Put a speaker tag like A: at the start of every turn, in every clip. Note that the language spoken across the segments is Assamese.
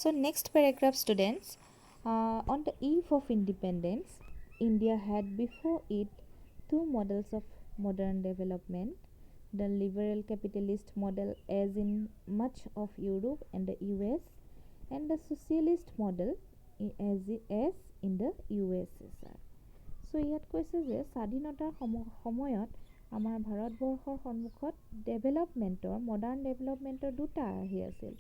A: So next paragraph, students. On the eve of independence, India had before it two models of modern development: the liberal capitalist model, as in much of Europe and the US, and the socialist model, as in the USSR. So ইয়াত কৈছে যে স্বাধীনতাৰ সময়ত আমাৰ ভাৰতবৰ্ষৰ সন্মুখত মডাৰ্ণ ডেভেলপমেণ্টৰ দুটা আৰ্হি আছিল।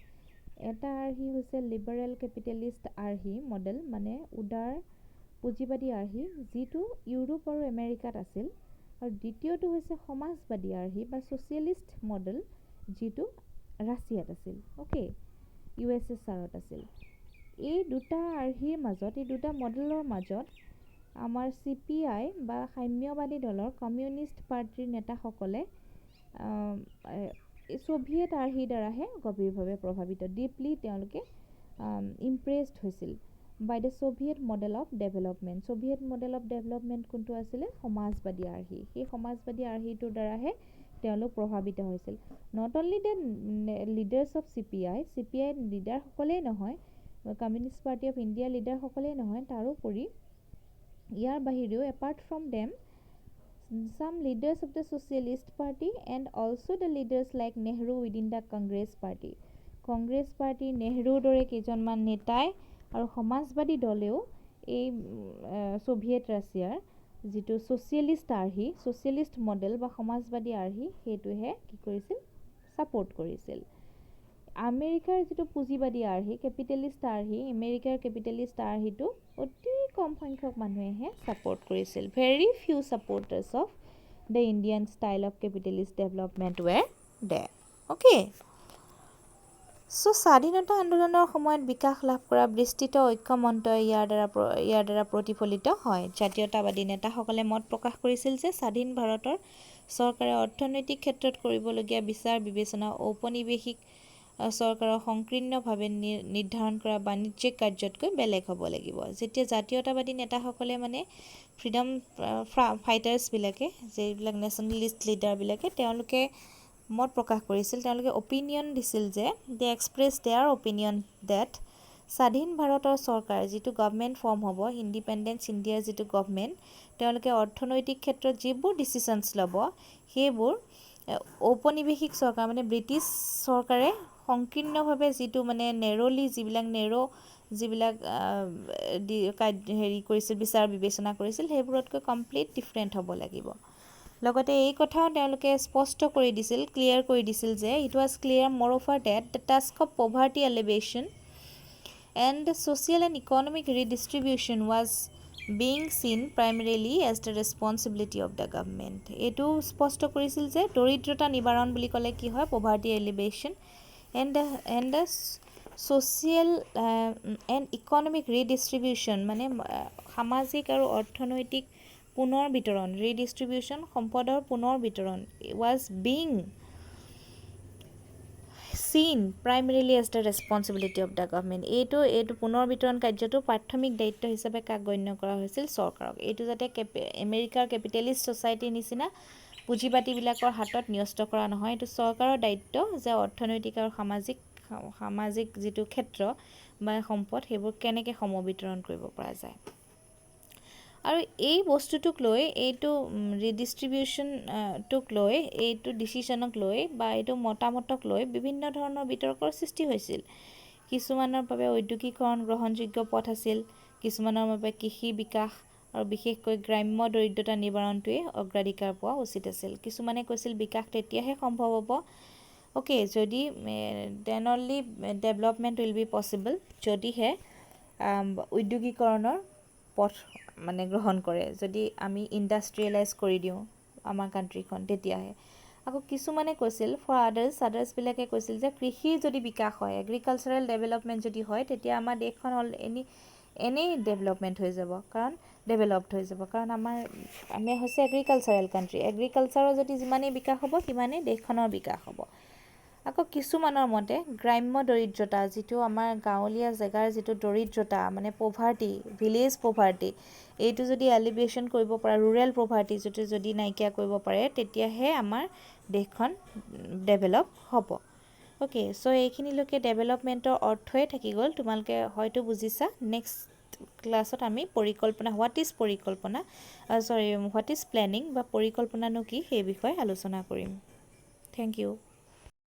A: এটা আৰ্হি হৈছে লিবাৰেল কেপিটেলিষ্ট আৰ্হি মডেল, মানে উদাৰ পুঁজিবাদী আৰ্হি, যিটো ইউৰোপ আৰু আমেৰিকাত আছিল, আৰু দ্বিতীয়টো হৈছে সমাজবাদী আৰ্হি বা ছ'চিয়েলিষ্ট মডেল, যিটো ৰাছিয়াত আছিল, অ'কে, USSRত আছিল। এই দুটা আৰ্হিৰ মাজত, এই দুটা মডেলৰ মাজত আমাৰ CPI বা সাম্যবাদী দলৰ কমিউনিষ্ট পাৰ্টিৰ নেতাসকলে সোভিয়েট আৰ্হিৰ দ্বাৰাহে গভীৰভাৱে প্ৰভাৱিত, ডিপলি তেওঁলোকে ইমপ্ৰেছড হৈছিল by the Soviet model of development. Soviet model of development কোনটো আছিলে? সমাজবাদী আৰ্হি। সেই সমাজবাদী আৰ্হিটোৰ দ্বাৰাহে তেওঁলোক প্ৰভাৱিত হৈছিল। Not only the leaders of CPI লিডাৰসকলেই নহয়, কমিউনিষ্ট পাৰ্টি অফ ইণ্ডিয়াৰ লিডাৰসকলেই নহয়, তাৰোপৰি ইয়াৰ বাহিৰেও apart from them some leaders of the Socialist Party and also the leaders like Nehru within the Congress Party. Congress party, নেহৰুৰ দৰে কেইজনমান নেতাই আৰু সমাজবাদী দলেও এই সোভিয়েট ৰাছিয়াৰ যিটো ছ'চিয়েলিষ্ট আৰ্হি, ছ'চিয়েলিষ্ট মডেল বা সমাজবাদী আৰ্হি, সেইটোহে কি কৰিছিল? ছাপোৰ্ট কৰিছিল। আমেৰিকাৰ যিটো পুঁজিবাদী আৰ্হি, কেপিটেলিষ্ট আৰ্হি, আমেৰিকাৰ কেপিটেলিষ্ট আৰ্হিটো অতি কম সংখ্যক মানুহেহে ছাপোৰ্ট কৰিছিল। Very few supporters of the Indian style of capitalist development were there, okay. চ' স্বাধীনতা আন্দোলনৰ সময়ত বিকাশ লাভ কৰা বিস্তৃত ঐক্যমন্ত্ৰই ইয়াৰ দ্বাৰা প্ৰতিফলিত হয়। জাতীয়তাবাদী নেতাসকলে মত প্ৰকাশ কৰিছিল যে স্বাধীন ভাৰতৰ চৰকাৰে অৰ্থনৈতিক ক্ষেত্ৰত কৰিবলগীয়া বিচাৰ বিবেচনা ঔপনিৱেশিক চৰকাৰৰ সংকীৰ্ণভাৱে নিৰ্ধাৰণ কৰা বাণিজ্যিক কাৰ্যতকৈ বেলেগ হ'ব লাগিব। যেতিয়া জাতীয়তাবাদী নেতাসকলে মানে ফ্ৰীডম ফাইটাৰ্ছবিলাকে, যিবিলাক নেশ্যনেলিষ্ট লিডাৰবিলাকে, তেওঁলোকে মত প্ৰকাশ কৰিছিল, তেওঁলোকে অপিনিয়ন দিছিল যে দে এক্সপ্ৰেছ দেয়াৰ অপিনিয়ন ডেট স্বাধীন ভাৰতৰ চৰকাৰ যিটো গভমেণ্ট ফৰ্ম হ'ব, ইণ্ডিপেণ্ডেঞ্চ ইণ্ডিয়াৰ যিটো গভমেণ্ট, তেওঁলোকে অৰ্থনৈতিক ক্ষেত্ৰত যিবোৰ ডিচিশ্যনছ ল'ব, সেইবোৰ ঔপনিৱেশিক চৰকাৰ মানে ব্ৰিটিছ চৰকাৰে সংকীৰ্ণভাৱে যিটো মানে যিবিলাক কৰিছিল, বিচাৰ বিবেচনা কৰিছিল, সেইবোৰতকৈ কমপ্লিট ডিফাৰেণ্ট হ'ব লাগিব। লগতে এই কথাও তেওঁলোকে স্পষ্ট কৰি দিছিল, ক্লিয়াৰ কৰি দিছিল যে it was clear moreover that the task of poverty alleviation and social and economic redistribution was being seen primarily as the responsibility of the government. এইটো স্পষ্ট কৰিছিল যে দৰিদ্ৰতা নিবাৰণ বুলি ক'লে কি হয়? Poverty alleviation and the social and economic redistribution, মানে সামাজিক আৰু অৰ্থনৈতিক পুনৰ বিতৰণ, ৰিডিষ্ট্ৰিবিউশ্যন, সম্পদৰ পুনৰ বিতৰণ, was being seen primarily as the responsibility of the government. এইটো পুনৰ বিতৰণ কাৰ্যটো প্ৰাথমিক দায়িত্ব হিচাপে কাক গণ্য কৰা হৈছিল? চৰকাৰক। এইটো যাতে আমেৰিকাৰ কেপিটেলিষ্ট ছ'চাইটিৰ নিচিনা পুঁজিবাদীবিলাকৰ হাতত ন্যস্ত কৰা নহয়, এইটো চৰকাৰৰ দায়িত্ব যে অৰ্থনৈতিক আৰু সামাজিক যিটো ক্ষেত্ৰ বা সম্পদ, সেইবোৰ কেনেকৈ সমবিতৰণ কৰিব পৰা যায়। আৰু এই বস্তুটোক লৈ, এইটো ৰিডিষ্ট্ৰিবিউশ্যনটোক লৈ, এইটো ডিচিশ্যনক লৈ বা এইটো মতামতক লৈ বিভিন্ন ধৰণৰ বিতৰ্কৰ সৃষ্টি হৈছিল। কিছুমানৰ বাবে ঔদ্যোগিকৰণ গ্ৰহণযোগ্য পথ আছিল, কিছুমানৰ বাবে কৃষি বিকাশ আৰু বিশেষকৈ গ্ৰাম্য দৰিদ্ৰতা নিবাৰণটোৱে অগ্ৰাধিকাৰ পোৱা উচিত আছিল। কিছুমানে কৈছিল বিকাশ তেতিয়াহে সম্ভৱ হ'ব, অ'কে, যদি then only development will be possible, যদিহে উদ্যোগীকৰণৰ পথ মানে গ্ৰহণ কৰে, যদি আমি ইণ্ডাষ্ট্ৰিয়েলাইজ কৰি দিওঁ আমাৰ কাণ্ট্ৰিখন, তেতিয়াহে। আকৌ কিছুমানে কৈছিল ফৰ আদাৰ্ছবিলাকে কৈছিল যে কৃষিৰ যদি বিকাশ হয়, এগ্ৰিকালচাৰেল ডেভেলপমেণ্ট যদি হয়, তেতিয়া আমাৰ দেশখন এনেই ডেভেলপড হৈ যাব, কাৰণ আমি হৈছে এগ্ৰিকালচাৰেল কাণ্ট্ৰি। এগ্ৰিকালচাৰৰ যদি যিমানেই বিকাশ হ'ব, সিমানেই দেশখনৰ বিকাশ হ'ব। আকৌ কিছুমানৰ মতে গ্ৰাম্য দৰিদ্ৰতা, যিটো আমাৰ গাঁৱলীয়া জেগাৰ যিটো দৰিদ্ৰতা, মানে পভাৰ্টি, ভিলেজ পভাৰ্টি, এইটো যদি এলিভেশ্যন কৰিব পাৰে, ৰুৰেল পভাৰ্টি যদি নাইকিয়া কৰিব পাৰে, তেতিয়াহে আমাৰ দেশখন ডেভেলপ হ'ব। অ'কে চ' এইখিনিলৈকে ডেভেলপমেণ্টৰ অৰ্থই থাকি গ'ল তোমালোকে হয়তো বুজিছা নেক্সট ক্লাছত আমি পৰিকল্পনা হোৱাট ইজ পৰিকল্পনা হোৱাট ইজ প্লেনিং বা পৰিকল্পনানো কি সেই বিষয়ে আলোচনা কৰিম থেংক ইউ